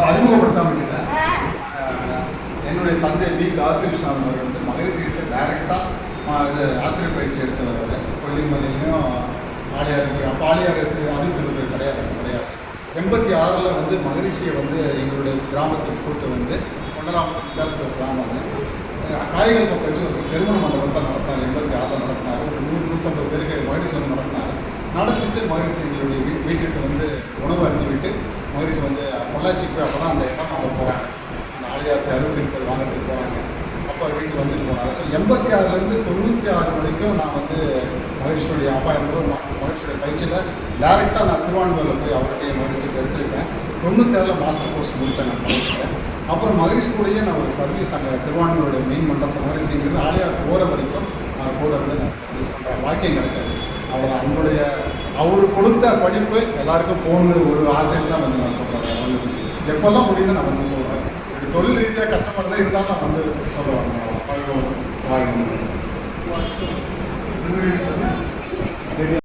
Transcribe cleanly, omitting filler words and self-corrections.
அறிமுகப்படுத்தாம விட்டுட்டேன். என்னுடைய தந்தை பி காசிகிருஷ்ணன் அவர்கள் வந்து மகரிஷிகிட்ட டைரெக்டாக இது ஆசிரியர் பயிற்சி எடுத்து வருவார். கொல்லிமலையிலையும் ஆலியார், அப்போ ஆலியார் அறிவித்திருப்பது கிடையாது. 86 வந்து மகரிஷியை வந்து எங்களுடைய கிராமத்துக்கு கூட்டு வந்து கொண்டலாம் சேலத்தில் கிராமம் காய்கள் பக்கம் வச்சு ஒரு திருமண மண்டபத்தை நடத்தினார். 86 நடத்தினார். ஒரு 100-150 பேருக்கு மகரிஷி வந்து நடத்தினார். நடத்திட்டு மகரிஷி எங்களுடைய வீட்டுக்கு வந்து உணவு அருந்திவிட்டு மகரிஷி வந்து பொள்ளாச்சிக்கு அப்போ தான் அந்த இடம் அங்கே போகிறாங்க. அந்த ஆலியாரத்தை 60 வாங்கிறதுக்கு போகிறாங்க. அப்போ வீட்டுக்கு வந்துட்டு போனாங்க. ஸோ 86லேருந்து 96 வரைக்கும் நான் வந்து மகரிஷியுடைய அப்பா இருந்தோம். மகரிஷியுடைய பயிற்சியில் டேரெக்டாக நான் திருவான்மூரில் போய் அவருடைய மகரிஷிக்கு எடுத்திருக்கேன். 97 மாஸ்டர் கோர்ஸ் முடித்தேன் நான் மகரிஷியில். அப்புறம் மகரிஷி கூடயே நான் ஒரு சர்வீஸ் அங்கே திருவான்மூருடைய மெயின் மண்டபம் மகரிஷிங்கிறது ஆலியார் போகிற வரைக்கும் நான் கூட வந்து நான் சர்வீஸ் பண்ணுறேன். வாக்கியம் கிடைச்சது. அவ்வளோதான். அவங்களுடைய அவர் கொடுத்த படிப்பு எல்லாருக்கும் போகணுங்கிற ஒரு ஆசையில் தான் வந்து நான் சொல்கிறேன். எப்போல்லாம் முடியுது நான் வந்து சொல்கிறேன். எனக்கு தொழில் ரீதியாக கஷ்டப்படுறதா இருந்தாலும் நான் வந்து சொல்லுவேன். வாழ்க்கை